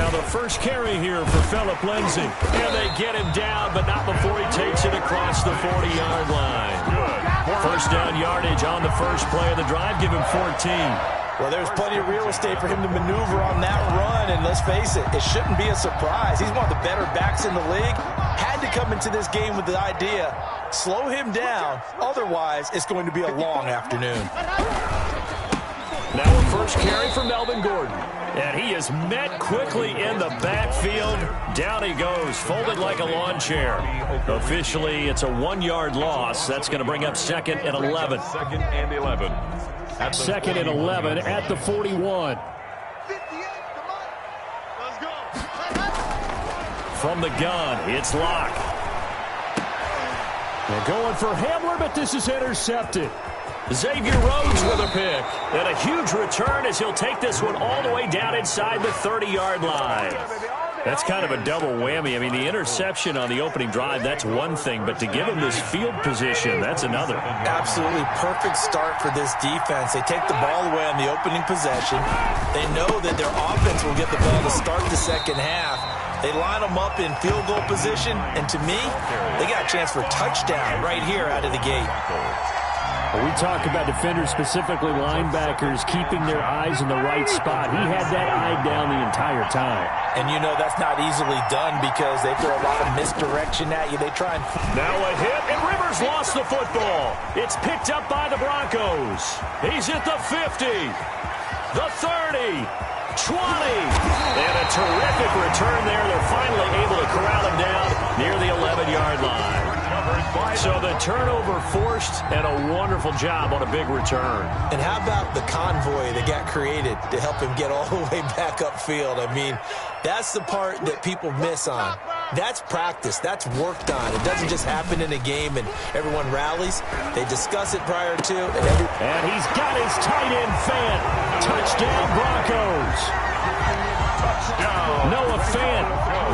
Now the first carry here for Phillip Lindsay. And they get him down, but not before he takes it across the 40-yard line. First down yardage on the first play of the drive. Give him 14. Well, there's plenty of real estate for him to maneuver on that run, and let's face it, it shouldn't be a surprise. He's one of the better backs in the league. Had to come into this game with the idea, slow him down, otherwise it's going to be a long afternoon. Now a first carry for Melvin Gordon. And he is met quickly in the backfield. Down he goes, folded like a lawn chair. Officially, it's a 1-yard loss. That's going to bring up 2nd and 11. 2nd and 11. Second and 11 at the 41. From the gun, it's Locke. They're going for Hamler, but this is intercepted. Xavier Rhodes with a pick. And a huge return as he'll take this one all the way down inside the 30-yard line. That's kind of a double whammy. I mean, the interception on the opening drive, that's one thing. But to give him this field position, that's another. Absolutely perfect start for this defense. They take the ball away on the opening possession. They know that their offense will get the ball to start the second half. They line them up in field goal position. And to me, they got a chance for a touchdown right here out of the gate. We talk about defenders, specifically linebackers, keeping their eyes in the right spot. He had that eye down the entire time. And you know that's not easily done because they throw a lot of misdirection at you. They try and... Now a hit, and Rivers lost the football. It's picked up by the Broncos. He's at the 50, the 30, 20. And a terrific return there. They're finally able to corral him down near the 11-yard line. So the turnover forced, and a wonderful job on a big return. And how about the convoy that got created to help him get all the way back upfield? I mean, that's the part that people miss on. That's practice. That's worked on. It doesn't just happen in a game and everyone rallies. They discuss it prior to. And he's got his tight end fan. Touchdown, Broncos. Touchdown. Noah Fant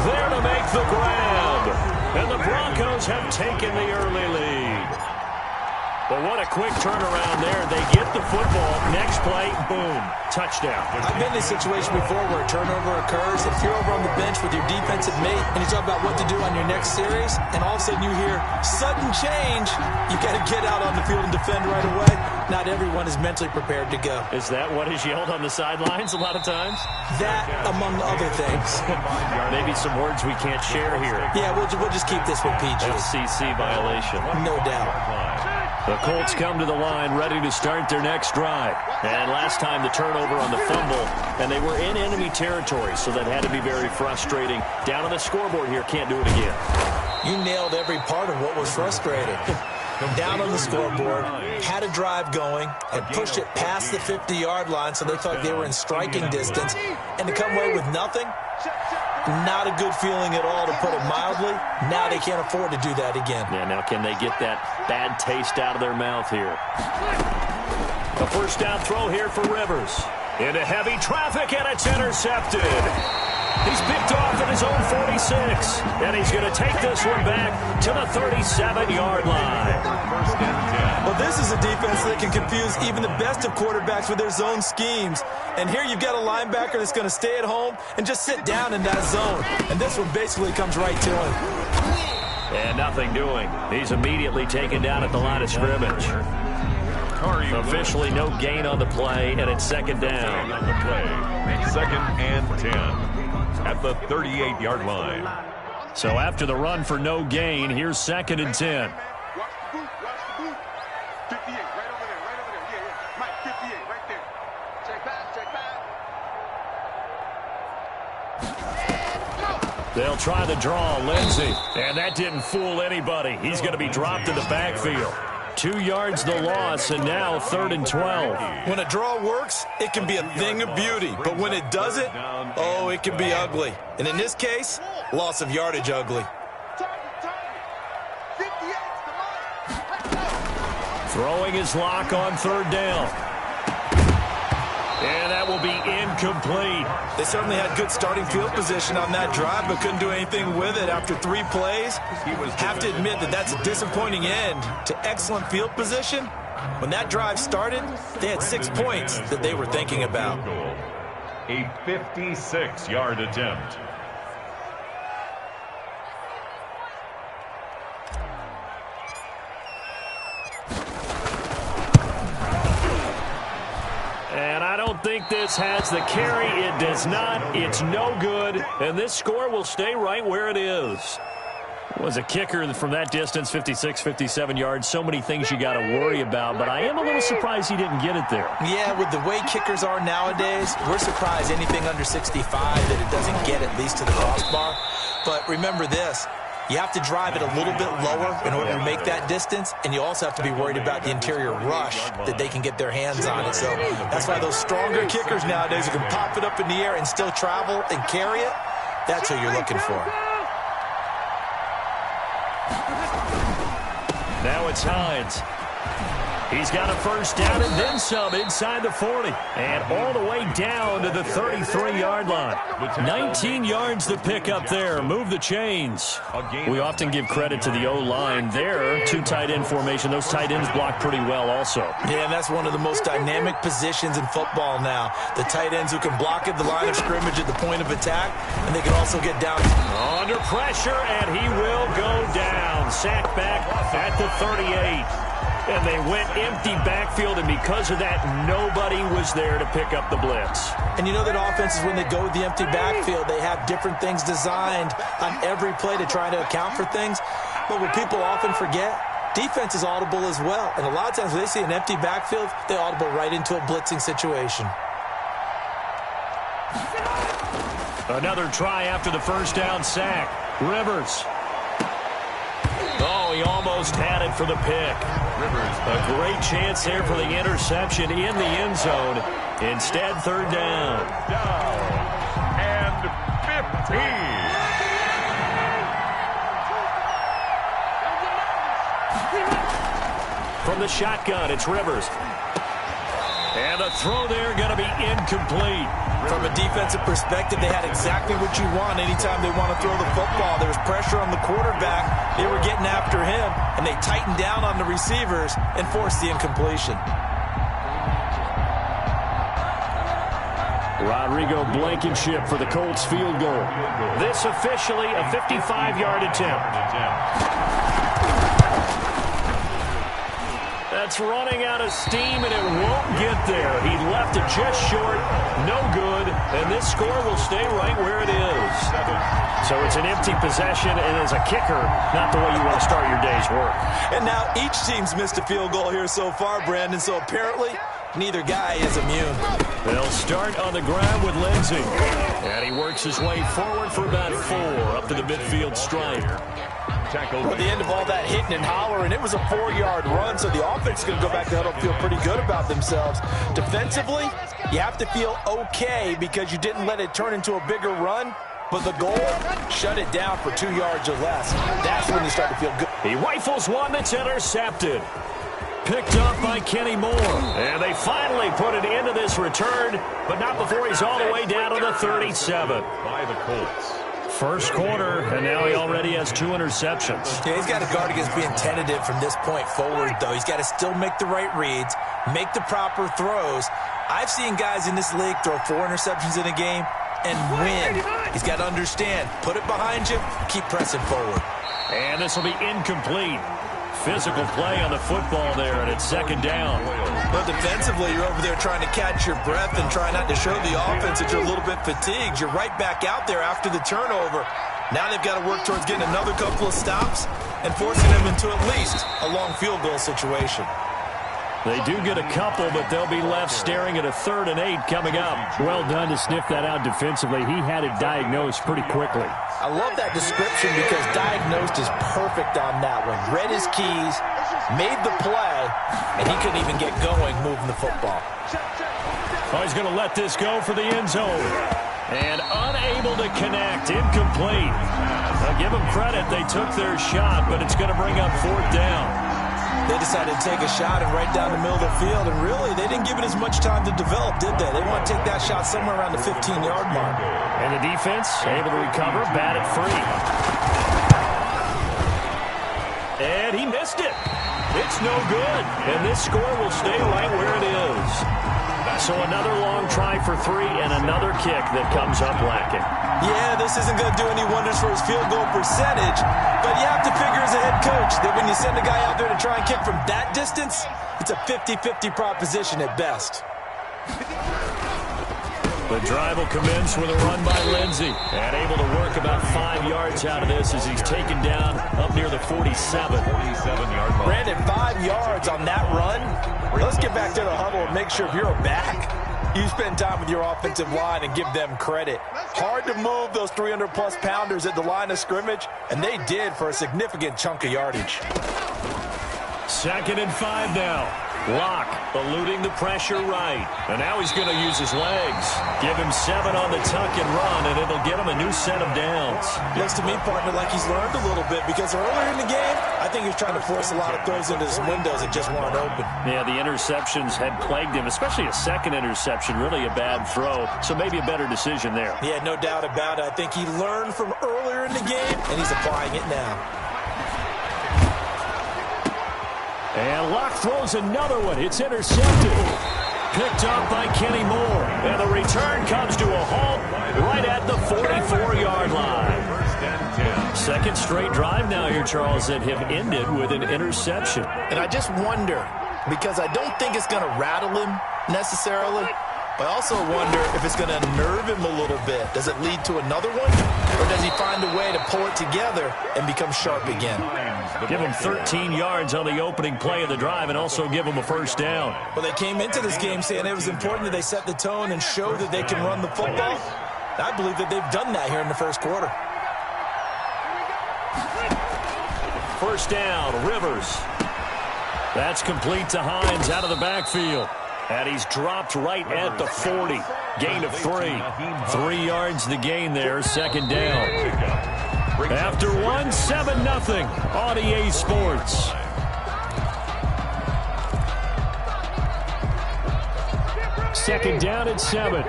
there to make the grab. And the Broncos have taken the early lead. But what a quick turnaround there. They get the football. Next play, boom, touchdown. I've been in a situation before where a turnover occurs. If you're over on the bench with your defensive mate and you talk about what to do on your next series, and all of a sudden you hear sudden change, you got to get out on the field and defend right away. Not everyone is mentally prepared to go. Is that what is yelled on the sidelines a lot of times? That, among other things. Maybe some words we can't share here. Yeah, we'll just keep this one PG. FCC violation. No doubt. The Colts come to the line ready to start their next drive. And last time the turnover on the fumble, and they were in enemy territory, so that had to be very frustrating. Down on the scoreboard here, can't do it again. You nailed every part of what was frustrating. Down on the scoreboard, had a drive going, had pushed it past the 50-yard line, so they thought they were in striking distance, and to come away with nothing, not a good feeling at all, to put it mildly. Now they can't afford to do that again. Yeah, now can they get that bad taste out of their mouth here? A first down throw here for Rivers. Into heavy traffic, and it's intercepted. He's picked off at his own 46, and he's going to take this one back to the 37-yard line. First and 10. Well, this is a defense that can confuse even the best of quarterbacks with their zone schemes. And here you've got a linebacker that's going to stay at home and just sit down in that zone. And this one basically comes right to him. And nothing doing. He's immediately taken down at the line of scrimmage. Officially no gain on the play, and it's second down. On the play. 2nd and 10 at the 38-yard line. So after the run for no gain, here's 2nd and 10. They'll try the draw, Lindsay. And that didn't fool anybody. He's going to be dropped in the backfield. 2 yards the loss, and now 3rd and 12. When a draw works, it can be a thing of beauty. But when it doesn't, oh, it can be ugly. And in this case, loss of yardage ugly. Throwing his lock on 3rd down. And that will be incomplete. They certainly had good starting field position on that drive, but couldn't do anything with it after 3 plays. Have to admit that that's a disappointing end to excellent field position. When that drive started, they had 6 points that they were thinking about. a 56-yard attempt. And I don't think this has the carry. It does not. It's no good. And this score will stay right where it is. Was a kicker from that distance, 56, 57 yards. So many things you got to worry about, but I am a little surprised he didn't get it there. Yeah, with the way kickers are nowadays, we're surprised anything under 65 that it doesn't get at least to the crossbar. But remember this, you have to drive it a little bit lower in order to make that distance, and you also have to be worried about the interior rush that they can get their hands on it. So that's why those stronger kickers nowadays who can pop it up in the air and still travel and carry it, that's who you're looking for. Now it's Hines. He's got a first down and then some inside the 40. And all the way down to the 33-yard line. 19 yards to pick up there. Move the chains. We often give credit to the O-line there. Two tight end formation. Those tight ends block pretty well also. Yeah, and that's one of the most dynamic positions in football now. The tight ends who can block at the line of scrimmage at the point of attack, and they can also get down. Under pressure, and he will go down. Sacked back at the 38. And they went empty backfield, and because of that, nobody was there to pick up the blitz. And you know that offenses, when they go with the empty backfield, they have different things designed on every play to try to account for things. But what people often forget, defense is audible as well. And a lot of times when they see an empty backfield, they audible right into a blitzing situation. Another try after the first down sack. Rivers. Oh, he almost had it for the pick. A great chance there for the interception in the end zone. Instead, third down. And 15. From the shotgun, it's Rivers. And the throw there going to be incomplete. From a defensive perspective, they had exactly what you want anytime they want to throw the football. There was pressure on the quarterback. They were getting after him, and they tightened down on the receivers and forced the incompletion. Rodrigo Blankenship for the Colts field goal. This officially a 55-yard attempt. That's running out of steam, and it won't get there. He left it just short, no good, and this score will stay right where it is. So it's an empty possession, and as a kicker, not the way you want to start your day's work. And now each team's missed a field goal here so far, Brandon, so apparently neither guy is immune. They'll start on the ground with Lindsey, and he works his way forward for about 4 up to the midfield stripe. At the end of all that hitting and hollering, it was a 4-yard run, so the offense is going to go back to huddle and feel pretty good about themselves. Defensively, you have to feel okay because you didn't let it turn into a bigger run, but the goal, shut it down for 2 yards or less. That's when you start to feel good. He rifles one that's intercepted. Picked up by Kenny Moore. And they finally put it into this return, but not before he's all the way down to the 37. By the Colts. First quarter, and now he already has 2 interceptions. Yeah, he's got to guard against being tentative from this point forward, though. He's got to still make the right reads, make the proper throws. I've seen guys in this league throw 4 interceptions in a game and win. He's got to understand, put it behind you, keep pressing forward. And this will be incomplete. Physical play on the football there, and it's second down. But defensively, you're over there trying to catch your breath and try not to show the offense that you're a little bit fatigued. You're right back out there after the turnover. Now they've got to work towards getting another couple of stops and forcing them into at least a long field goal situation. They do get a couple, but they'll be left staring at a 3rd and 8 coming up. Well done to sniff that out defensively. He had it diagnosed pretty quickly. I love that description because diagnosed is perfect on that one. Read his keys, made the play, and he couldn't even get going moving the football. Oh, he's going to let this go for the end zone. And unable to connect, incomplete. Now give them credit, they took their shot, but it's going to bring up 4th down. They decided to take a shot and right down the middle of the field, and really, they didn't give it as much time to develop, did they? They want to take that shot somewhere around the 15-yard mark. And the defense able to recover, bat it free. And he missed it. It's no good, and this score will stay right where it is. So another long try for 3 and another kick that comes up lacking. Yeah, this isn't going to do any wonders for his field goal percentage, but you have to figure as a head coach that when you send a guy out there to try and kick from that distance, it's a 50-50 proposition at best. The drive will commence with a run by Lindsey, and able to work about 5 yards out of this as he's taken down up near the 47. 47-yard line. Brandon, 5 yards on that run. Let's get back to the huddle and make sure if you're a back, you spend time with your offensive line and give them credit. Hard to move those 300-plus pounders at the line of scrimmage, and they did for a significant chunk of yardage. 2nd and 5 now. Locke eluding the pressure right. And now he's going to use his legs. Give him 7 on the tuck and run, and it'll get him a new set of downs. Looks to me, partner, like he's learned a little bit because earlier in the game, I think he was trying to force a lot of throws into his windows that just weren't open. Yeah, the interceptions had plagued him, especially a second interception, really a bad throw. So maybe a better decision there. Yeah, no doubt about it. I think he learned from earlier in the game, and he's applying it now. And Locke throws another one. It's intercepted. Picked up by Kenny Moore. And the return comes to a halt right at the 44-yard line. 1st and 10. Second straight drive now here, Charles, that have ended with an interception. And I just wonder, because I don't think it's going to rattle him necessarily, but I also wonder if it's going to unnerve him a little bit. Does it lead to another one? Or does he find a way to pull it together and become sharp again? Give him 13 yards on the opening play of the drive and also give him a 1st down. Well, they came into this game saying it was important that they set the tone and show that they can run the football. I believe that they've done that here in the 1st quarter. 1st down, Rivers. That's complete to Hines out of the backfield. And he's dropped right at the 40. Gain of 3. 3 yards the gain there, 2nd down. After 1, 7-0 on EA Sports. Second down at 7.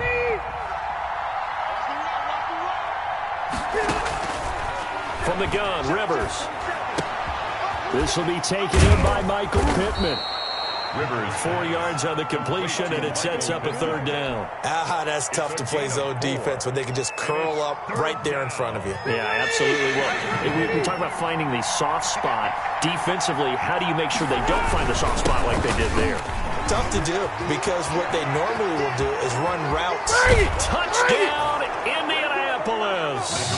From the gun, Rivers. This will be taken in by Michael Pittman. Rivers 4 yards on the completion, and it sets up a 3rd down. That's tough to play zone defense when they can just curl up right there in front of you. Yeah, absolutely. Well, we talk about finding the soft spot. Defensively, how do you make sure they don't find the soft spot like they did there? Tough to do because what they normally will do is run routes. Touchdown, Indianapolis.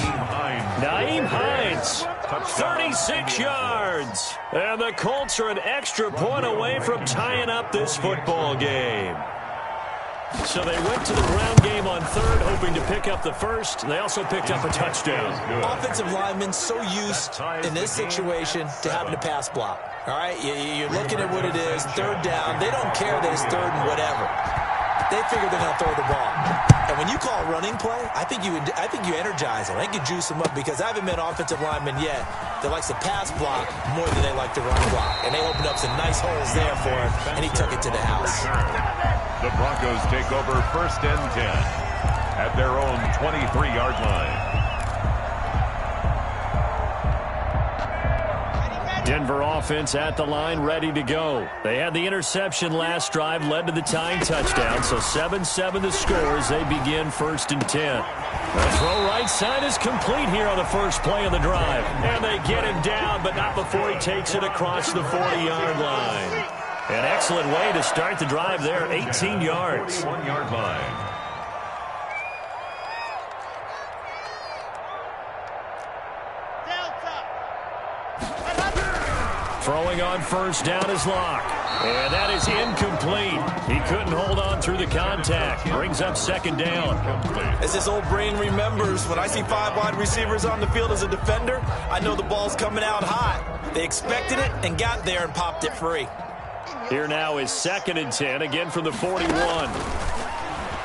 Nyheim Hines. 36 yards. And the Colts are an extra point away from tying up this football game. So they went to the ground game on 3rd, hoping to pick up the 1st. They also picked up a touchdown. Offensive linemen so used in this situation to having to pass block. All right, you're looking at what it is, 3rd down. They don't care that it's 3rd and whatever. They figure they're going to throw the ball. And when you call running play, I think you energize them. I think you juice them up because I haven't met an offensive lineman yet that likes to pass block more than they like to run block. And they opened up some nice holes there for him, and he took it to the house. The Broncos take over 1st and 10 at their own 23-yard line. Denver offense at the line, ready to go. They had the interception last drive, led to the tying touchdown. So 7-7 the score as they begin 1st and 10. The throw right side is complete here on the first play of the drive. And they get him down, but not before he takes it across the 40-yard line. An excellent way to start the drive there, 18 yards. 1-yard line. Throwing on 1st down is Locke. And that is incomplete. He couldn't hold on through the contact. Brings up 2nd down. As this old brain remembers, when I see 5 wide receivers on the field as a defender, I know the ball's coming out hot. They expected it and got there and popped it free. Here now is 2nd and 10, again from the 41.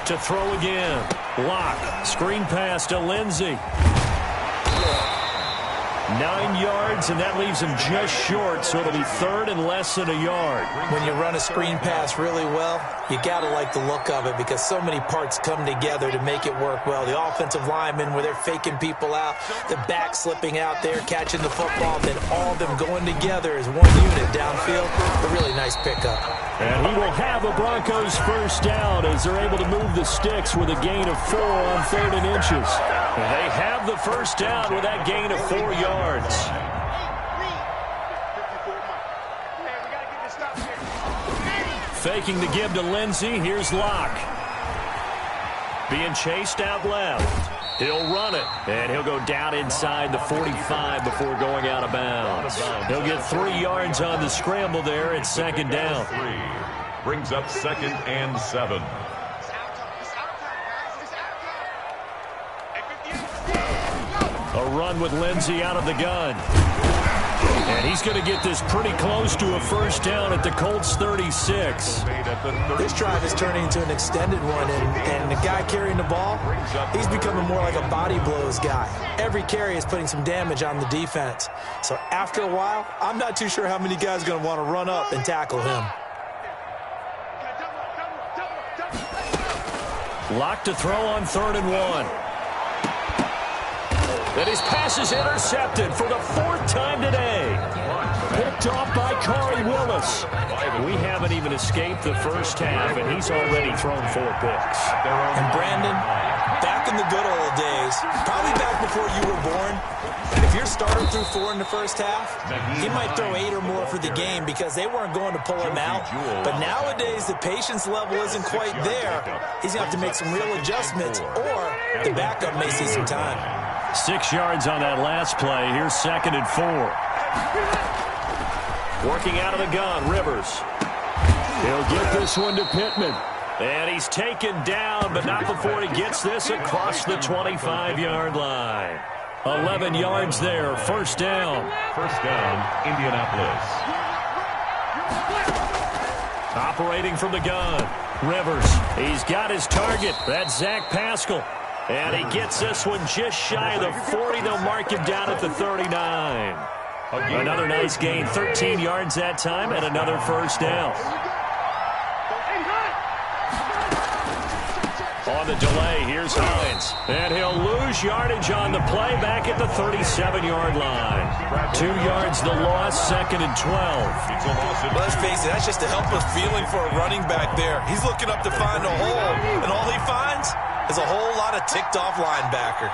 To throw again. Locke, screen pass to Lindsey. 9 yards, and that leaves him just short, so it'll be third and less than a yard. When you run a screen pass really well, you got to like the look of it because so many parts come together to make it work well. The offensive linemen, where they're faking people out, the back slipping out there, catching the football, then all of them going together as one unit downfield. A really nice pickup. And he will have a Broncos first down as they're able to move the sticks with a gain of 4 on 3rd and inches. They have the first down with that gain of 4 yards. Faking the give to Lindsey. Here's Locke. Being chased out left. He'll run it, and he'll go down inside the 45 before going out of bounds. He'll get 3 yards on the scramble there at second down. Brings up 2nd and 7. A run with Lindsey out of the gun. And he's going to get this pretty close to a first down at the Colts 36. This drive is turning into an extended one, and the guy carrying the ball, he's becoming more like a body blows guy. Every carry is putting some damage on the defense. So after a while, I'm not too sure how many guys are going to want to run up and tackle him. Locked to throw on 3rd and 1. And his pass is intercepted for the 4th time today. Picked off by Corey Willis. We haven't even escaped the first half, and he's already thrown 4 picks. And Brandon, back in the good old days, probably back before you were born, if your starter threw 4 in the first half, he might throw 8 or more for the game because they weren't going to pull him out. But nowadays, the patience level isn't quite there. He's going to have to make some real adjustments, or the backup may see some time. 6 yards on that last play. Here's 2nd and 4. Working out of the gun, Rivers. He'll get this one to Pittman. And he's taken down, but not before he gets this across the 25-yard line. 11 yards there, first down. First down, Indianapolis. Operating from the gun, Rivers. He's got his target. That's Zach Pascal. And he gets this one just shy of the 40. They'll mark him down at the 39. Another nice gain, 13 yards that time, and another first down. On the delay, here's Hines. And he'll lose yardage on the play back at the 37-yard line. 2 yards the loss, 2nd and 12. Let's face it, that's just a helpless feeling for a running back there. He's looking up to find a hole, and all he finds is a whole lot of ticked-off linebacker.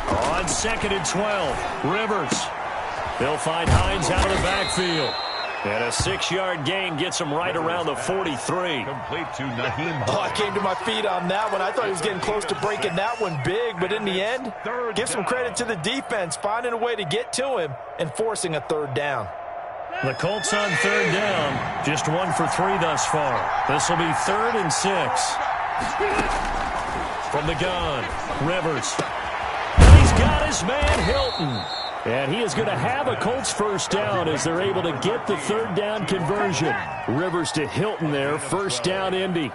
On 2nd and 12, Rivers. They'll find Hines out of the backfield. And a 6-yard gain gets him right around the 43. Complete to Naheem. Oh, I came to my feet on that one. I thought he was getting close to breaking that one big, but in the end, give some credit to the defense, finding a way to get to him and forcing a 3rd down. The Colts on 3rd down, just 1 for 3 thus far. This will be 3rd and 6. From the gun, Rivers. And he's got his man Hilton. And he is going to have a Colts first down as they're able to get the 3rd down conversion. Rivers to Hilton there, first down Indy.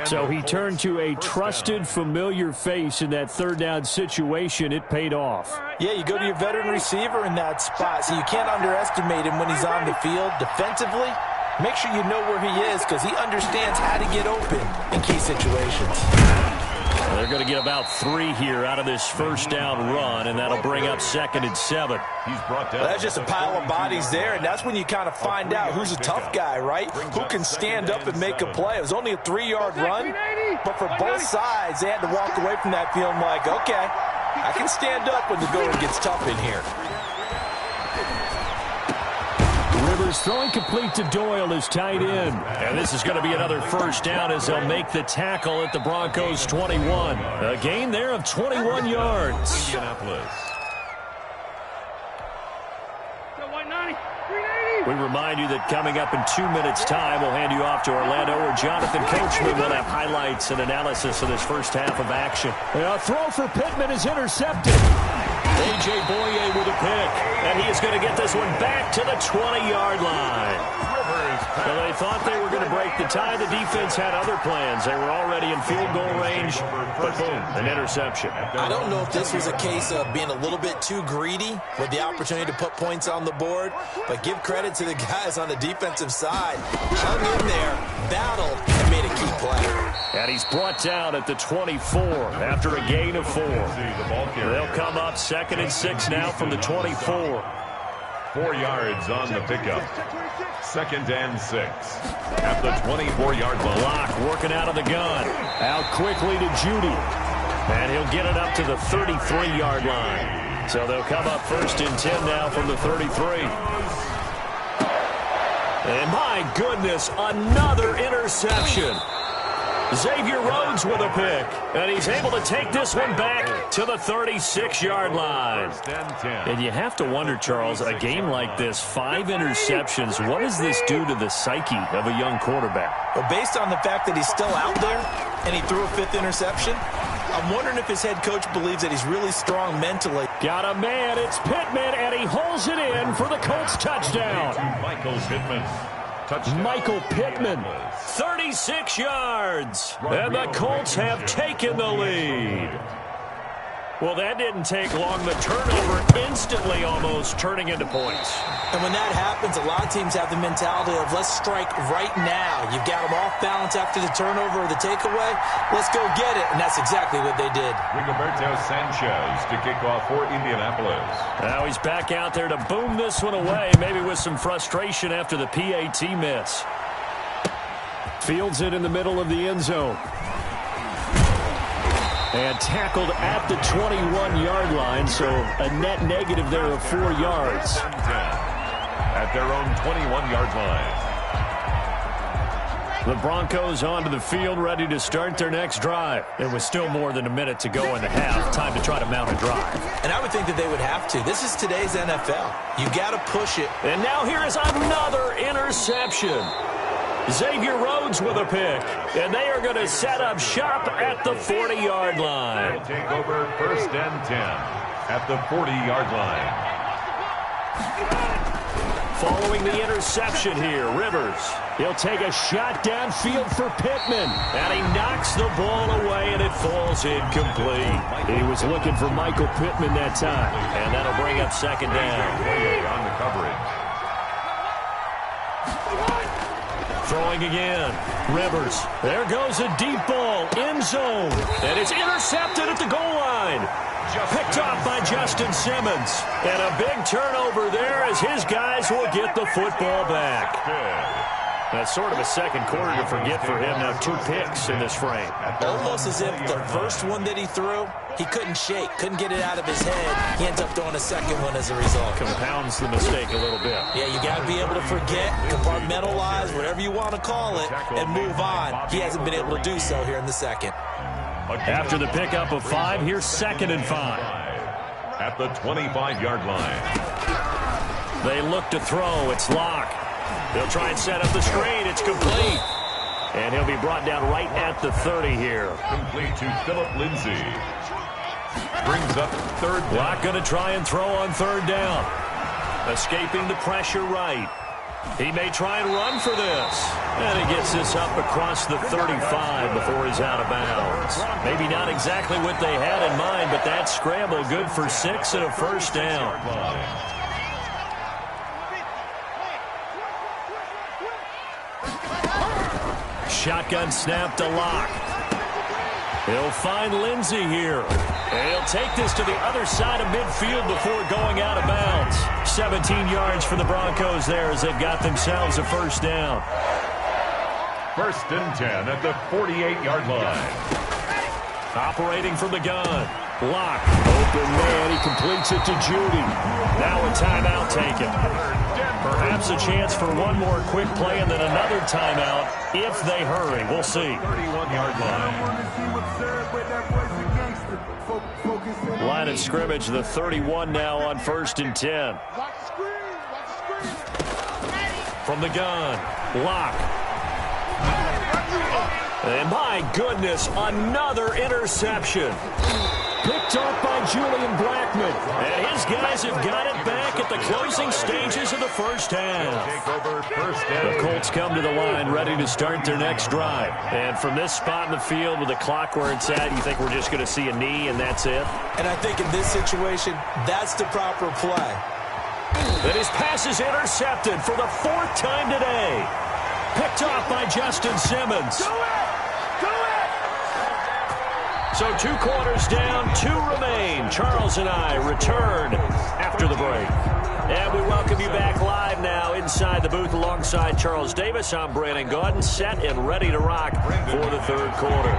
So he turned to a trusted, familiar face in that 3rd down situation. It paid off. Yeah, you go to your veteran receiver in that spot, so you can't underestimate him when he's on the field. Defensively, make sure you know where he is because he understands how to get open in key situations. They're going to get about 3 here out of this first down run, and that'll bring up 2nd and 7. He's brought down. Well, that's just a pile of bodies there, and that's when you kind of find out who's a tough guy, right? Who can stand up and make a play. It was only a 3-yard run, but for both sides, they had to walk away from that feeling like, okay, I can stand up when the going gets tough in here. Rivers throwing complete to Doyle, his tight end. And this is going to be another first down as they'll make the tackle at the Broncos 21. A gain there of 21 yards. Indianapolis. We remind you that coming up in 2 minutes' time, we'll hand you off to Orlando, where Jonathan Coachman will have highlights and analysis of this first half of action. A throw for Pittman is intercepted. A.J. Boye with a pick, and he is going to get this one back to the 20-yard line. So they thought they were going to break the tie. The defense had other plans. They were already in field goal range, but boom, an interception. I don't know if this was a case of being a little bit too greedy with the opportunity to put points on the board, but give credit to the guys on the defensive side. Hung in there, battled, and made a key play. And he's brought down at the 24 after a gain of 4. They'll come up 2nd and 6 now from the 24. 4 yards on the pickup. 2nd and 6 at the 24-yard line. Block working out of the gun. Out quickly to Judy. And he'll get it up to the 33-yard line. So they'll come up 1st and 10 now from the 33. And my goodness, another interception. Xavier Rhodes with a pick, and he's able to take this one back to the 36-yard line. And you have to wonder, Charles, a game like this, 5 interceptions, what does this do to the psyche of a young quarterback? Well, based on the fact that he's still out there and he threw a 5th interception, I'm wondering if his head coach believes that he's really strong mentally. Got a man, it's Pittman, and he holds it in for the Colts touchdown. Michael Pittman. Touchdown. Michael Pittman, 36 yards, and the Colts have taken the lead. Well, that didn't take long. The turnover instantly almost turning into points. And when that happens, a lot of teams have the mentality of let's strike right now. You've got them off balance after the turnover or the takeaway. Let's go get it, and that's exactly what they did. Rigoberto Sanchez to kick off for Indianapolis. Now he's back out there to boom this one away, maybe with some frustration after the PAT miss. Fields it in the middle of the end zone. And tackled at the 21-yard line, so a net negative there of 4 yards. At their own 21-yard line. The Broncos onto the field, ready to start their next drive. There was still more than a minute to go in the half. Time to try to mount a drive. And I would think that they would have to. This is today's NFL. You got to push it. And now here is another interception. Xavier Rhodes with a pick, and they are going to set up shop at the 40-yard line. They'll take over 1st and 10 at the 40-yard line. Following the interception here, Rivers. He'll take a shot downfield for Pittman, and he knocks the ball away, and it falls incomplete. He was looking for Michael Pittman that time, and that'll bring up 2nd down. On the coverage. Throwing again. Rivers. There goes a deep ball. End zone. And it's intercepted at the goal line. Picked off by Justin Simmons. And a big turnover there as his guys will get the football back. That's sort of a second quarter to forget for him. Now 2 picks in this frame. Almost as if the first one that he threw, he couldn't shake, couldn't get it out of his head. He ends up throwing a second one as a result. Compounds the mistake a little bit. Yeah, you got to be able to forget, compartmentalize, whatever you want to call it, and move on. He hasn't been able to do so here in the second. After the pickup of 5, here's 2nd and 5. At the 25-yard line. They look to throw. It's Locke. They'll try and set up the screen. It's complete. And he'll be brought down right at the 30 here. Complete to Philip Lindsay. Brings up 3rd down. Locke going to try and throw on 3rd down. Escaping the pressure right. He may try and run for this. And he gets this up across the 35 before he's out of bounds. Maybe not exactly what they had in mind, but that scramble good for 6 and a 1st down. Shotgun snap to Locke. He'll find Lindsay here. And he'll take this to the other side of midfield before going out of bounds. 17 yards for the Broncos there as they've got themselves a 1st down. 1st and 10 at the 48-yard line. Operating from the gun. Locke. Open man. He completes it to Judy. Now a timeout taken. Perhaps a chance for one more quick play and then another timeout if they hurry. We'll see. 31-yard line. Line of scrimmage, the 31 now on 1st and 10. From the gun, Locke. And my goodness, another interception. picked off by Julian Blackman. And his guys have got it back at the closing stages of the first half. The Colts come to the line ready to start their next drive. And from this spot in the field with the clock where it's at, you think we're just going to see a knee and that's it? And I think in this situation, that's the proper play. And his pass is intercepted for the fourth time today. Picked off by Justin Simmons. Do it! Do it! So 2 quarters down, 2 remain. Charles and I return after the break. And we welcome you back live now inside the booth alongside Charles Davis. I'm Brandon Gaudin, set and ready to rock for the third quarter.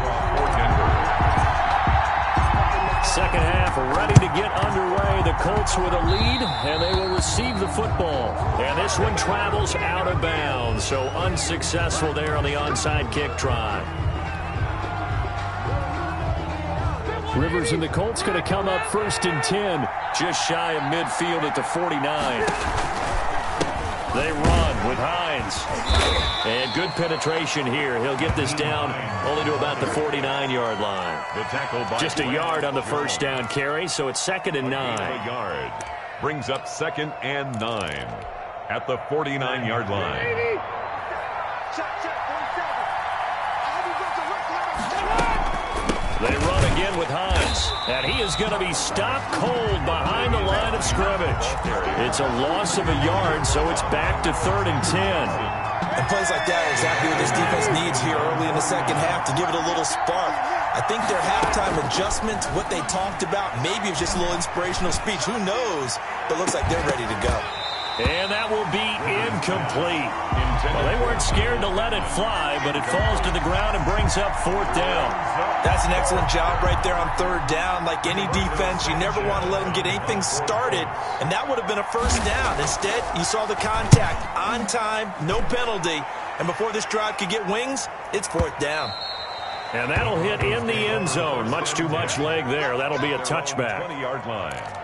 Second half ready to get underway. The Colts with a lead, and they will receive the football. And this one travels out of bounds, so unsuccessful there on the onside kick try. Rivers and the Colts going to come up 1st and 10, just shy of midfield at the 49. They run with Hines. And good penetration here. He'll get this down only to about the 49-yard line. Just a yard on the first down carry, so it's 2nd and 9. Yard brings up 2nd and 9 at the 49-yard line. They run again with Hines, and he is going to be stopped cold behind the line of scrimmage. It's a loss of a yard, so it's back to 3rd and 10. And plays like that are exactly what this defense needs here early in the second half to give it a little spark. I think their halftime adjustments, what they talked about, maybe it was just a little inspirational speech. Who knows? But looks like they're ready to go. And that will be incomplete. Well, they weren't scared to let it fly, but it falls to the ground and brings up 4th down. That's an excellent job right there on 3rd down. Like any defense, you never want to let them get anything started, and that would have been a 1st down. Instead, you saw the contact on time, no penalty, and before this drive could get wings, it's 4th down. And that'll hit in the end zone. Much too much leg there. That'll be a touchback. 20-yard line.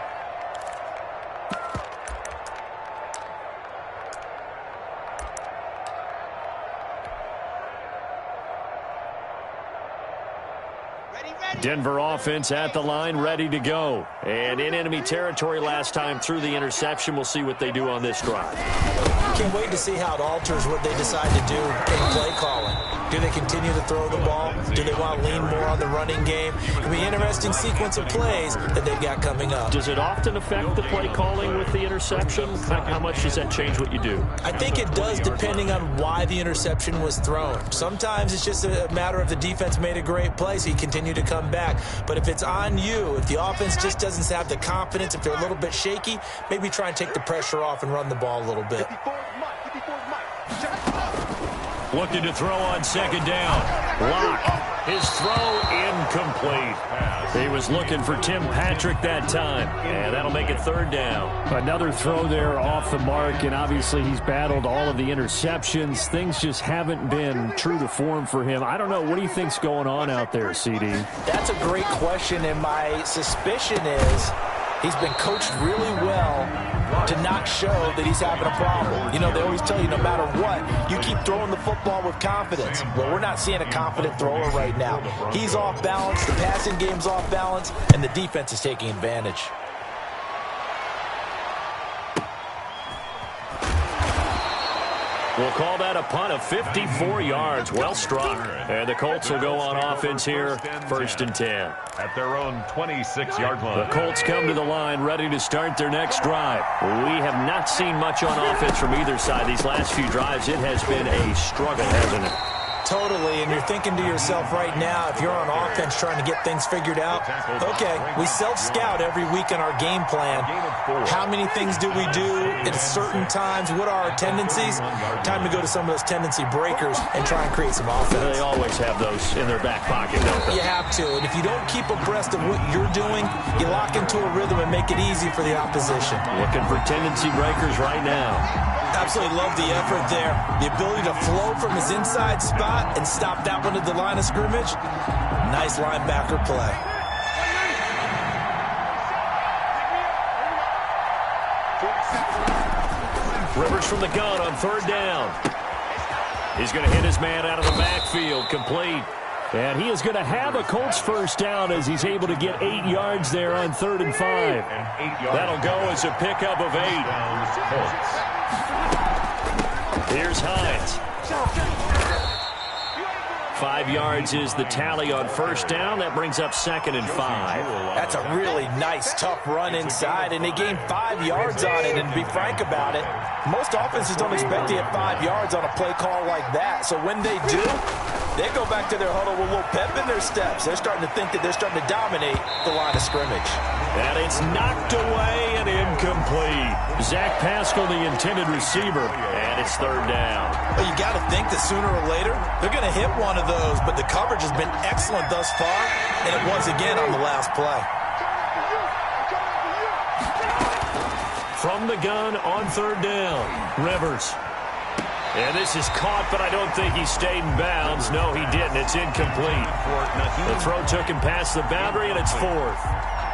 Denver offense at the line, ready to go. And in enemy territory last time through the interception. We'll see what they do on this drive. Can't wait to see how it alters what they decide to do in play calling. Do they continue to throw the ball? Do they want to lean more on the running game? It'll be an interesting sequence of plays that they've got coming up. Does it often affect the play calling with the interception? How much does that change what you do? I think it does, depending on why the interception was thrown. Sometimes it's just a matter of the defense made a great play, so you continue to come back. But if it's on you, if the offense just doesn't have the confidence, if they're a little bit shaky, maybe try and take the pressure off and run the ball a little bit. Looking to throw on 2nd down. Lock. His throw incomplete. He was looking for Tim Patrick that time, and that'll make it 3rd down. Another throw there off the mark, and obviously he's battled all of the interceptions. Things just haven't been true to form for him. I don't know. What do you think's going on out there, CD? That's a great question, and my suspicion is he's been coached really well to not show that he's having a problem. You know, they always tell you no matter what, you keep throwing the football with confidence. Well, we're not seeing a confident thrower right now. He's off balance, the passing game's off balance, and the defense is taking advantage. We'll call that a punt of 54 yards. Well struck. And the Colts will go on offense here, 1st and 10. At their own 26-yard line. The Colts come to the line ready to start their next drive. We have not seen much on offense from either side these last few drives. It has been a struggle, hasn't it? Totally, and you're thinking to yourself right now, if you're on offense trying to get things figured out, okay, we self-scout every week in our game plan. How many things do we do at certain times? What are our tendencies? Time to go to some of those tendency breakers and try and create some offense. They always have those in their back pocket, don't they? You have to, and if you don't keep abreast of what you're doing, you lock into a rhythm and make it easy for the opposition. Looking for tendency breakers right now. Absolutely love the effort there. The ability to flow from his inside spot and stop that one at the line of scrimmage. Nice linebacker play. Rivers from the gun on 3rd down. He's going to hit his man out of the backfield. Complete. And he is going to have a Colts first down as he's able to get 8 yards there on 3rd and 5. That'll go as a pickup of 8. Here's Hines. 5 yards is the tally on first down. That brings up 2nd and 5. That's a really nice, tough run inside, and they gained 5 yards on it. And to be frank about it, most offenses don't expect to get 5 yards on a play call like that. So when they do, they go back to their huddle with a little pep in their steps. They're starting to think that they're starting to dominate the line of scrimmage. And it's knocked away and incomplete. Zach Pascal, the intended receiver, and it's 3rd down. Well, you got to think that sooner or later they're going to hit one of those, but the coverage has been excellent thus far, and it was again on the last play. From the gun on 3rd down, Rivers. And this is caught, but I don't think he stayed in bounds. No, he didn't. It's incomplete. The throw took him past the boundary, and it's 4th.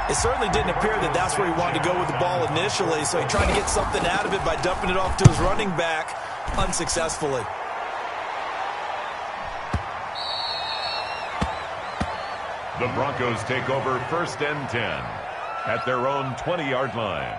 It certainly didn't appear that that's where he wanted to go with the ball initially, so he tried to get something out of it by dumping it off to his running back unsuccessfully. The Broncos take over 1st and 10 at their own 20-yard line.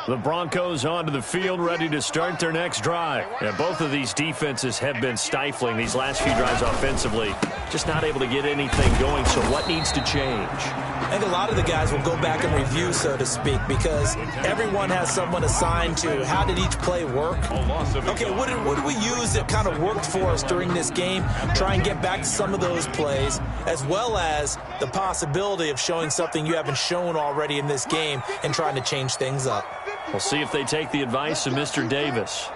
The Broncos onto the field, ready to start their next drive. And both of these defenses have been stifling these last few drives offensively. Just not able to get anything going, so what needs to change? I think a lot of the guys will go back and review, so to speak, because everyone has someone assigned to how did each play work. Okay, what did we use that kind of worked for us during this game? Try and get back to some of those plays, as well as the possibility of showing something you haven't shown already in this game and trying to change things up. We'll see if they take the advice of Mr. Davis.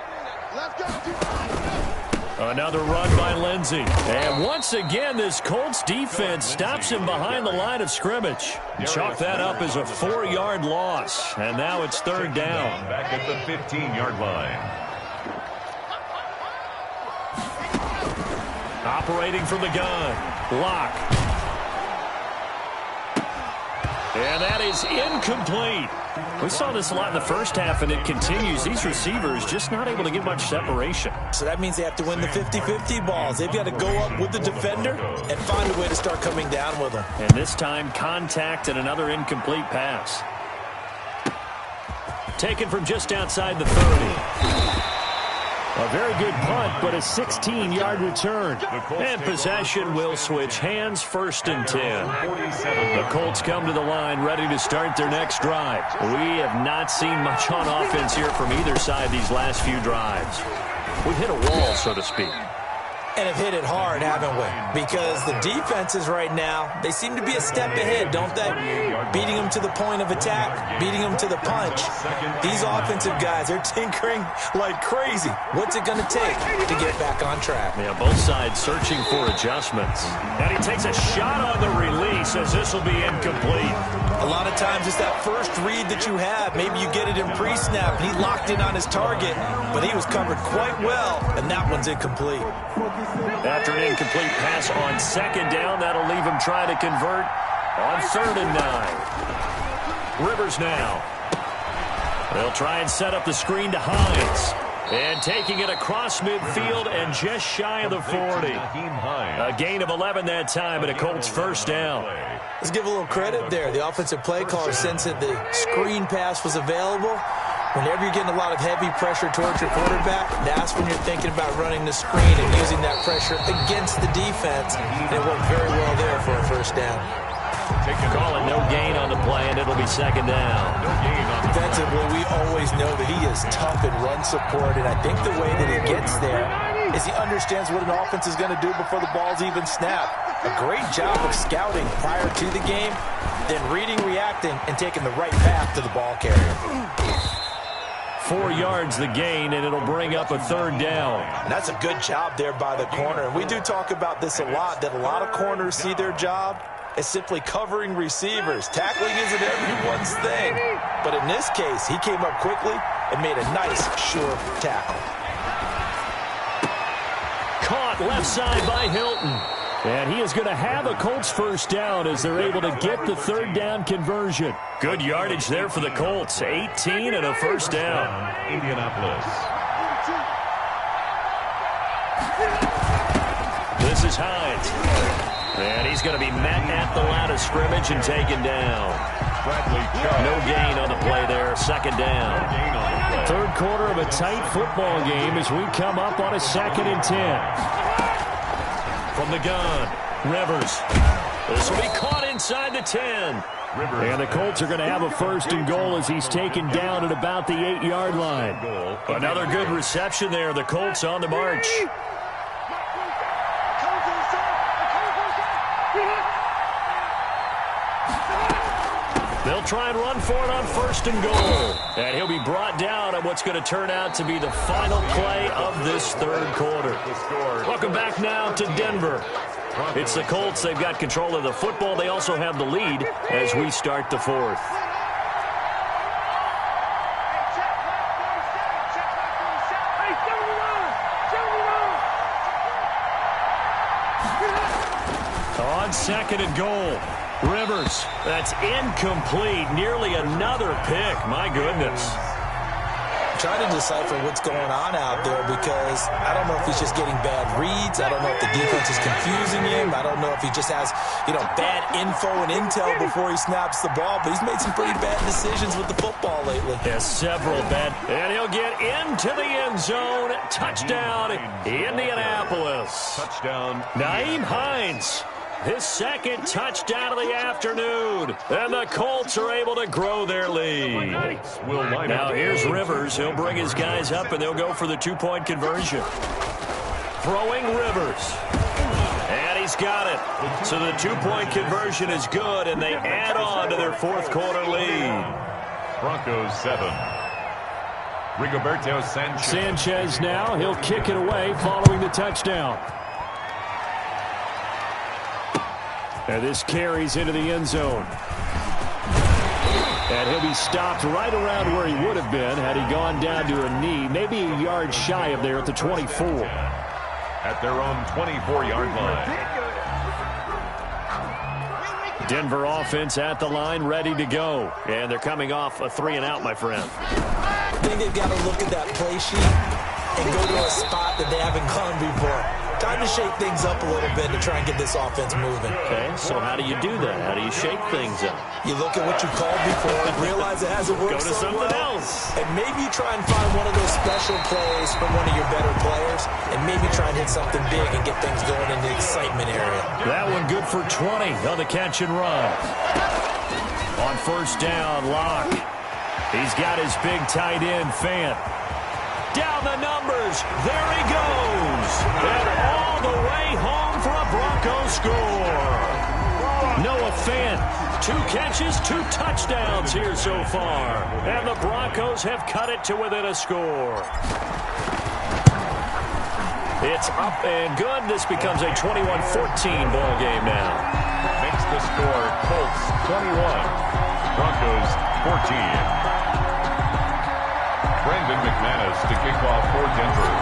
Another run by Lindsey. And once again, this Colts defense stops him behind the line of scrimmage. Chalk that up as a 4-yard loss. And now it's 3rd down. Back at the 15-yard line. Operating from the gun. Lock. And that is incomplete. We saw this a lot in the first half, and it continues. These receivers just not able to get much separation. So that means they have to win the 50-50 balls. They've got to go up with the defender and find a way to start coming down with them. And this time, contact and another incomplete pass. Taken from just outside the 30. A very good punt, but a 16-yard return. And possession will switch hands, 1st and 10. The Colts come to the line, ready to start their next drive. We have not seen much on offense here from either side these last few drives. We've hit a wall, so to speak. And have hit it hard, haven't we? Because the defenses right now, they seem to be a step ahead, don't they? Beating them to the point of attack, beating them to the punch. These offensive guys, they're tinkering like crazy. What's it going to take to get back on track? Yeah, both sides searching for adjustments. And he takes a shot on the release as this will be incomplete. A lot of times it's that first read that you have. Maybe you get it in pre-snap, and he locked in on his target, but he was covered quite well, and that one's incomplete. After an incomplete pass on 2nd down, that'll leave him trying to convert on 3rd and 9. Rivers now. They'll try and set up the screen to Hines. And taking it across midfield and just shy of the 40. A gain of 11 that time and a Colts first down. Let's give a little credit there. The offensive play caller, since the screen pass was available, whenever you're getting a lot of heavy pressure towards your quarterback, that's when you're thinking about running the screen and using that pressure against the defense. And it worked very well there for a first down. Call it no gain on the play, and it'll be 2nd down. Defensively, we always know that he is tough in run support, and I think the way that he gets there is he understands what an offense is going to do before the ball's even snapped. A great job of scouting prior to the game, then reading, reacting, and taking the right path to the ball carrier. 4 yards the gain, and it'll bring up a 3rd down. And that's a good job there by the corner. And we do talk about this a lot, that a lot of corners see their job as simply covering receivers. Tackling isn't everyone's thing. But in this case, he came up quickly and made a nice, sure tackle. Caught left side by Hilton. And he is going to have a Colts first down as they're able to get the third down conversion. Good yardage there for the Colts. 18 and a first down. Indianapolis. This is Hines. And he's going to be met at the line of scrimmage and taken down. No gain on the play there. Second down. Third quarter of a tight football game as we come up on a 2nd and 10. From the gun, Rivers. This will be caught inside the 10. And the Colts are going to have a 1st and goal as he's taken down at about the 8-yard line. Another good reception there. The Colts on the march. They'll try and run for it on 1st and goal. And he'll be brought down at what's going to turn out to be the final play of this third quarter. Welcome back now to Denver. It's the Colts. They've got control of the football. They also have the lead as we start the fourth. On 2nd and goal. Rivers, that's incomplete. Nearly another pick. My goodness. I'm trying to decipher what's going on out there because I don't know if he's just getting bad reads. I don't know if the defense is confusing him. I don't know if he just has, bad info and intel before he snaps the ball. But he's made some pretty bad decisions with the football lately. Yeah, several bad. And he'll get into the end zone. Touchdown, Indianapolis. Touchdown. Nyheim Hines. His 2nd touchdown of the afternoon. And the Colts are able to grow their lead. Now here's Rivers. He'll bring his guys up, and they'll go for the 2-point conversion. Throwing Rivers. And he's got it. So the 2-point conversion is good, and they add on to their 4th quarter lead. Broncos 7. Rigoberto Sanchez. Sanchez now. He'll kick it away following the touchdown. And this carries into the end zone. And he'll be stopped right around where he would have been had he gone down to a knee, maybe a yard shy of there at the 24. At their own 24-yard line. Denver offense at the line, ready to go. And they're coming off a 3-and-out, my friend. I think they've got to look at that play sheet and go to a spot that they haven't gone before. Time to shake things up a little bit to try and get this offense moving. Okay, so how do you do that? How do you shake things up? You look at what you called before, realize it hasn't worked so well. Go to something else. And maybe you try and find one of those special plays from one of your better players, and maybe try and hit something big and get things going in the excitement area. That one good for 20 on the catch and run. On 1st down, Locke. He's got his big tight end, Fant. Down the numbers. There he goes. And all the way home for a Broncos score. Noah Fant, 2 catches, 2 touchdowns here so far. And the Broncos have cut it to within a score. It's up and good. This becomes a 21-14 ball game now. Makes the score Colts 21, Broncos 14. Brandon McManus to kick off for Denver.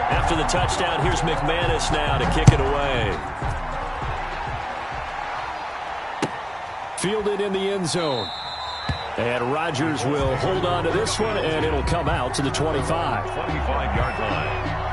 After the touchdown, here's McManus now to kick it away. Fielded in the end zone. And Rodgers will hold on to this one, and it'll come out to the 25. 25-yard line.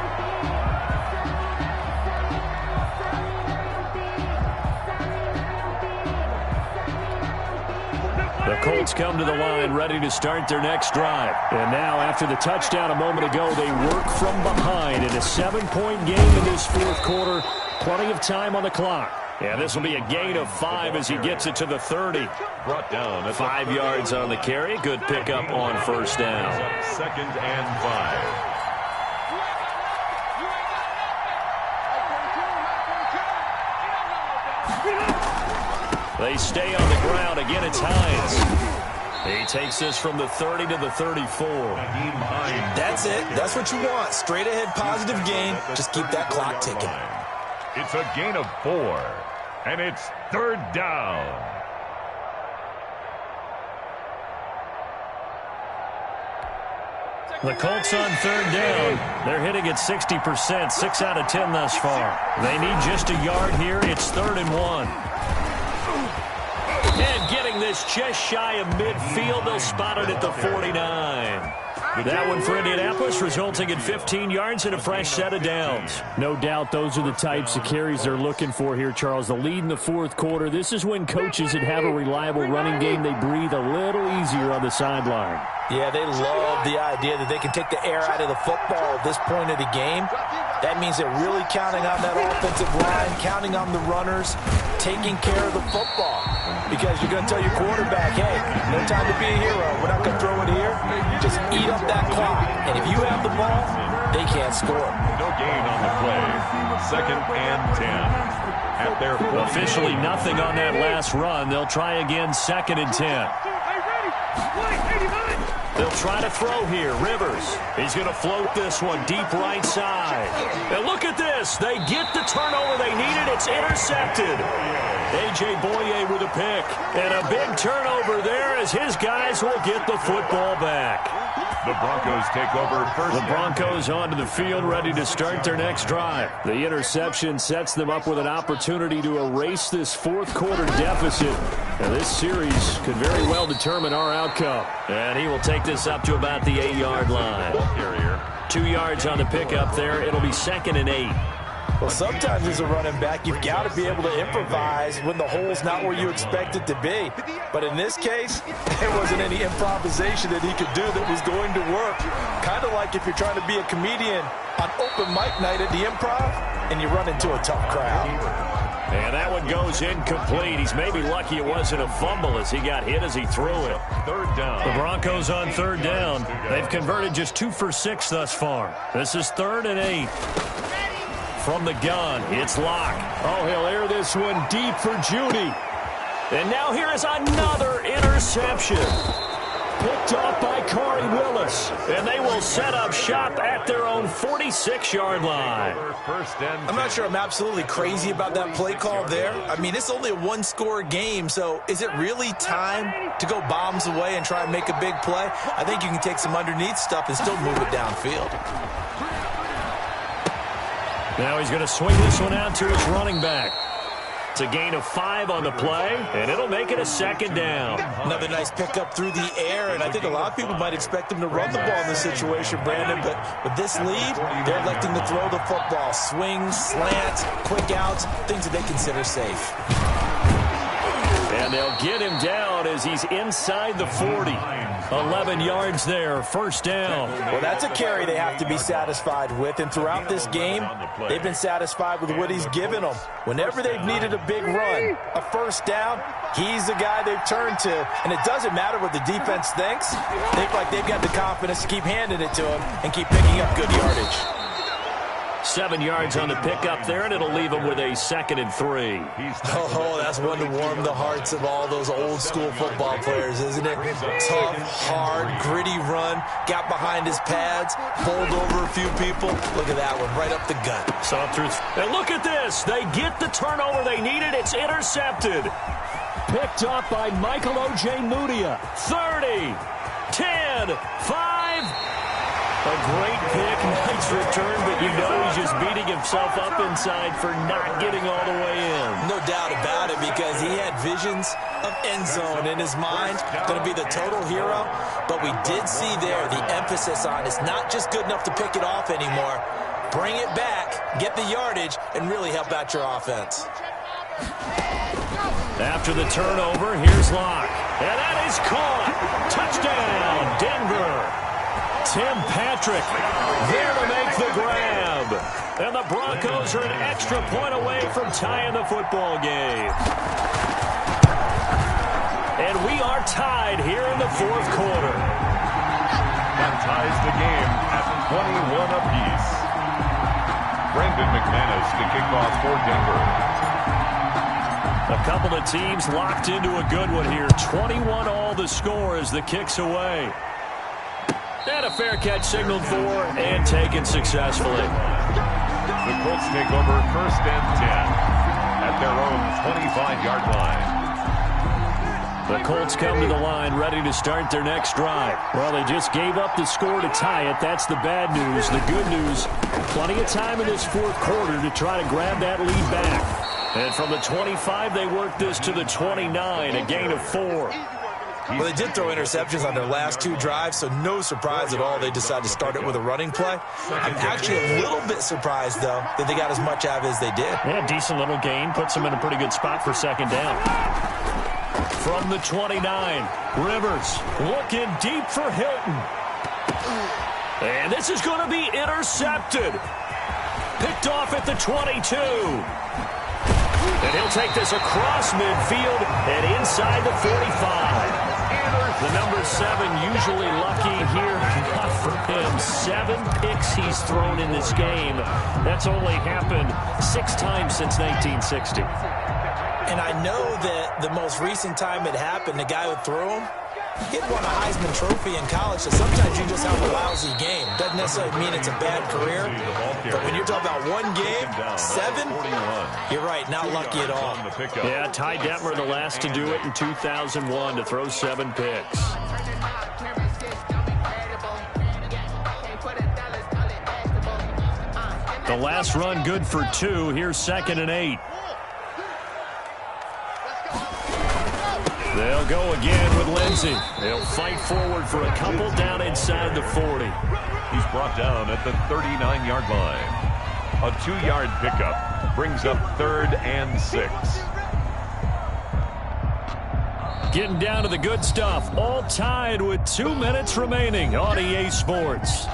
The Colts come to the line ready to start their next drive. And now, after the touchdown a moment ago, they work from behind in a 7-point game in this 4th quarter. Plenty of time on the clock. And this will be a gain of 5 as he gets it to the 30. Brought down at 5 yards on the carry. Good pickup on 1st down. 2nd and 5. They stay on the ground. Again, it's Hines. He takes this from the 30 to the 34. That's it. That's what you want. Straight ahead positive gain. Just keep that clock ticking. It's a gain of 4. And it's 3rd down. The Colts on third down. They're hitting at 60%, 6 out of 10 thus far. They need just a yard here. It's 3rd and 1. And getting this just shy of midfield, they'll spot it at the 49. That one for Indianapolis, resulting in 15 yards and a fresh set of downs. No doubt those are the types of carries they're looking for here, Charles. The lead in the fourth quarter. This is when coaches that have a reliable running game, they breathe a little easier on the sideline. Yeah, they love the idea that they can take the air out of the football at this point of the game. That means they're really counting on that offensive line, counting on the runners, taking care of the football. Because you're going to tell your quarterback, hey, no time to be a hero. We're not going to throw it here. Just eat up that clock. And if you have the ball, they can't score. No gain on the play. 2nd and 10. At their officially nothing on that last run. They'll try again, 2nd and 10. They'll try to throw here. Rivers. He's going to float this one deep right side. And look at this. They get the turnover they needed. It's intercepted. A.J. Boye with a pick. And a big turnover there as his guys will get the football back. The Broncos take over first. The Broncos onto the field, ready to start their next drive. The interception sets them up with an opportunity to erase this fourth quarter deficit. Now, this series could very well determine our outcome. And he will take this up to about the 8-yard line. 2 yards on the pickup there. It'll be 2nd and 8. Well, sometimes as a running back, you've got to be able to improvise when the hole's not where you expect it to be. But in this case, there wasn't any improvisation that he could do that was going to work. Kind of like if you're trying to be a comedian on open mic night at the Improv and you run into a tough crowd. And that one goes incomplete. He's maybe lucky it wasn't a fumble as he got hit as he threw it. 3rd down. The Broncos on 3rd down. They've converted just 2 for 6 thus far. This is 3rd and 8. From the gun, it's Locke. Oh, he'll air this one deep for Judy. And now here is another interception. Picked off by Corey Willis. And they will set up shop at their own 46-yard line. I'm not sure I'm absolutely crazy about that play call there. I mean, it's only a one-score game, so is it really time to go bombs away and try and make a big play? I think you can take some underneath stuff and still move it downfield. Now he's going to swing this one out to his running back. It's a gain of 5 on the play, and it'll make it a 2nd down. Another nice pickup through the air, and I think a lot of people might expect him to run the ball in this situation, Brandon, but with this lead, they're electing to throw the football. Swings, slants, quick outs, things that they consider safe. And they'll get him down as he's inside the 40. 11 yards there, 1st down. Well, that's a carry they have to be satisfied with, and throughout this game, they've been satisfied with what he's given them. Whenever they've needed a big run, a 1st down, he's the guy they've turned to, and it doesn't matter what the defense thinks. They think like they've got the confidence to keep handing it to him and keep picking up good yardage. 7 yards on the pickup there, and it'll leave him with a 2nd and 3. Oh, that's one to warm the hearts of all those old-school football players, isn't it? Tough, hard, gritty run, got behind his pads, bowled over a few people. Look at that one, right up the gut. Saw through. And look at this. They get the turnover they needed. It's intercepted. Picked off by Michael O.J. Mudia. 30, 10, 5. A great pick, nice return, but you know he's just beating himself up inside for not getting all the way in. No doubt about it, because he had visions of end zone in his mind, going to be the total hero. But we did see there the emphasis on it's not just good enough to pick it off anymore. Bring it back, get the yardage, and really help out your offense. After the turnover, here's Locke. And that is caught. Touchdown, Denver. Tim Patrick there to make the grab. And the Broncos are an extra point away from tying the football game. And we are tied here in the fourth quarter. That ties the game at 21 apiece. Brendan McManus to kick off for Denver. A couple of teams locked into a good one here. 21 all the score as the kick's away. And a fair catch signaled for and taken successfully. The Colts take over 1st and 10 at their own 25-yard line. The Colts come to the line ready to start their next drive. Well, they just gave up the score to tie it. That's the bad news. The good news, plenty of time in this fourth quarter to try to grab that lead back. And from the 25, they worked this to the 29, a gain of 4. Well, they did throw interceptions on their last 2 drives, so no surprise at all they decided to start it with a running play. I'm actually a little bit surprised, though, that they got as much out of it as they did. Yeah, decent little gain. Puts them in a pretty good spot for second down. From the 29, Rivers looking deep for Hilton. And this is going to be intercepted. Picked off at the 22. And he'll take this across midfield and inside the 45. The number 7 usually lucky here. Not for him. 7 picks he's thrown in this game. That's only happened 6 times since 1960. And I know that the most recent time it happened, the guy who threw him, he had won a Heisman Trophy in college, so sometimes you just have a lousy game. Doesn't necessarily mean it's a bad career, but when you're talking about one game, 7, you're right, not lucky at all. Yeah, Ty Detmer, the last to do it in 2001, to throw 7 picks. The last run good for 2. Here's 2nd and 8. They'll go again with Lindsey. They'll fight forward for a couple down inside the 40. He's brought down at the 39-yard line. A 2-yard pickup brings up 3rd and 6. Getting down to the good stuff. All tied with 2 minutes remaining on EA Sports.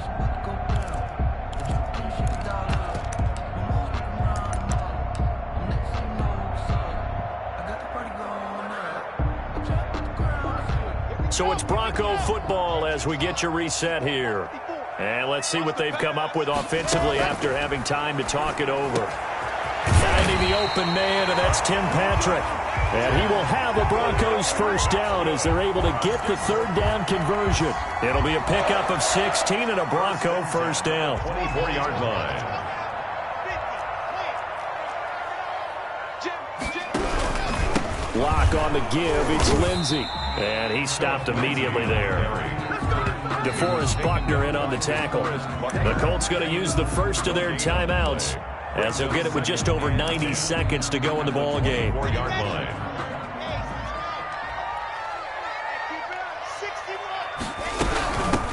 So it's Bronco football as we get you reset here. And let's see what they've come up with offensively after having time to talk it over. Finding the open man, and that's Tim Patrick. And he will have a Broncos first down as they're able to get the 3rd down conversion. It'll be a pickup of 16 and a Bronco first down. 24-yard line. Lock on the give. It's Lindsey. And he stopped immediately there. DeForest Buckner in on the tackle. The Colts going to use the first of their timeouts as they'll get it with just over 90 seconds to go in the ball game. 4-yard line.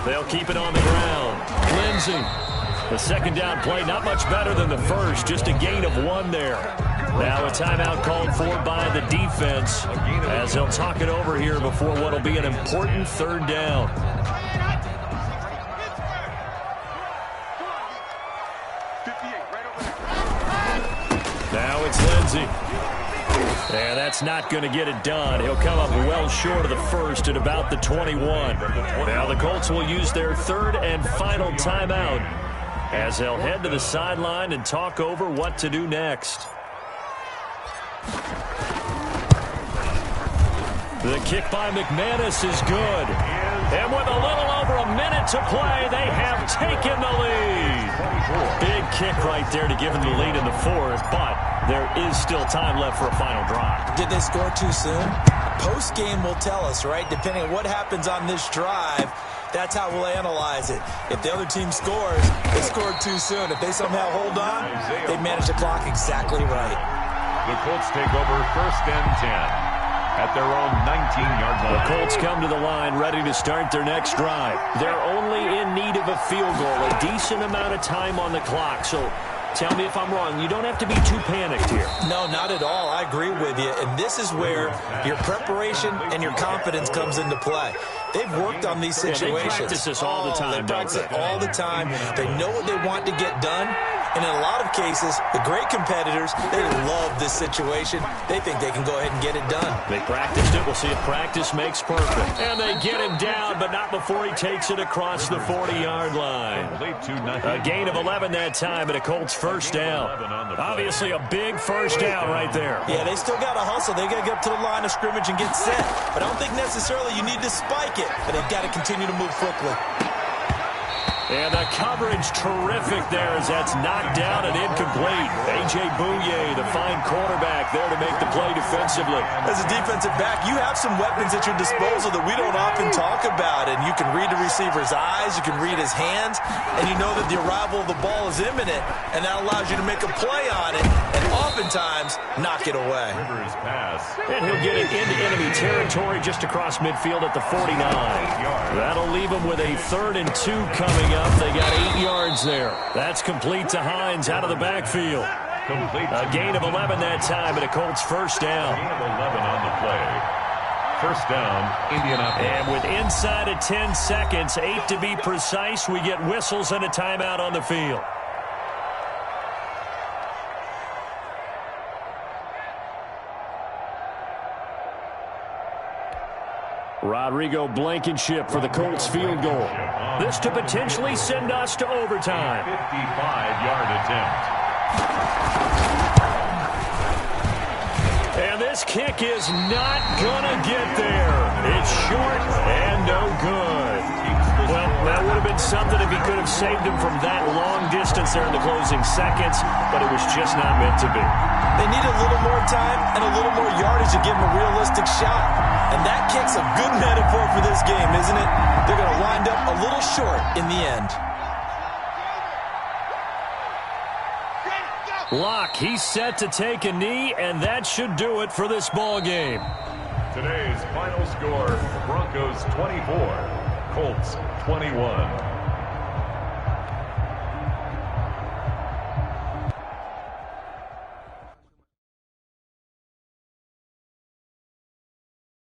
They'll keep it on the ground. Lindsey. The second down play, not much better than the first, just a gain of 1 there. Now a timeout called for by the defense as they'll talk it over here before what will be an important 3rd down. Now it's Lindsey. And that's not going to get it done. He'll come up well short of the first at about the 21. Now the Colts will use their 3rd and final timeout as they'll head to the sideline and talk over what to do next. The kick by McManus is good. And with a little over a minute to play, they have taken the lead. Big kick right there to give them the lead in the 4th, but there is still time left for a final drive. Did they score too soon? Post-game will tell us, right? Depending on what happens on this drive, that's how we'll analyze it. If the other team scores, they scored too soon. If they somehow hold on, they manage the clock exactly right. The Colts take over 1st and 10. At their own 19-yard line. The Colts come to the line ready to start their next drive. They're only in need of a field goal, a decent amount of time on the clock. So tell me if I'm wrong. You don't have to be too panicked here. No, not at all. I agree with you. And this is where your preparation and your confidence comes into play. They've worked on these situations. They practice this all the time. They practice it all the time. They know what they want to get done. And in a lot of cases, the great competitors, they love this situation. They think they can go ahead and get it done. They practiced it. We'll see if practice makes perfect. And they get him down, but not before he takes it across the 40-yard line. A gain of 11 that time and a Colts first down. Obviously a big first down right there. Yeah, they still got to hustle. They got to get up to the line of scrimmage and get set. But I don't think necessarily you need to spike it. But they've got to continue to move quickly. And the coverage terrific there as that's knocked down and incomplete. A.J. Bouye, the fine quarterback, there to make the play defensively. As a defensive back, you have some weapons at your disposal that we don't often talk about. And you can read the receiver's eyes, you can read his hands, and you know that the arrival of the ball is imminent. And that allows you to make a play on it and oftentimes knock it away. Rivers pass. And he'll get it into enemy territory just across midfield at the 49. That'll leave him with a 3rd and 2 coming up. They got 8 yards there. That's complete to Hines out of the backfield. A gain of 11 that time and a Colts first down. Gain of 11 on the play. First down, Indianapolis. And with inside of 10 seconds, 8 to be precise, we get whistles and a timeout on the field. Rodrigo Blankenship for the Colts field goal. This to potentially send us to overtime. 55-yard attempt. And this kick is not gonna get there. It's short and no good. Well, that would have been something if he could have saved him from that long distance there in the closing seconds, but it was just not meant to be. They need a little more time and a little more yardage to give him a realistic shot. And that kick's a good metaphor for this game, isn't it? They're going to wind up a little short in the end. Locke, he's set to take a knee, and that should do it for this ball game. Today's final score, Broncos 24, Colts 21.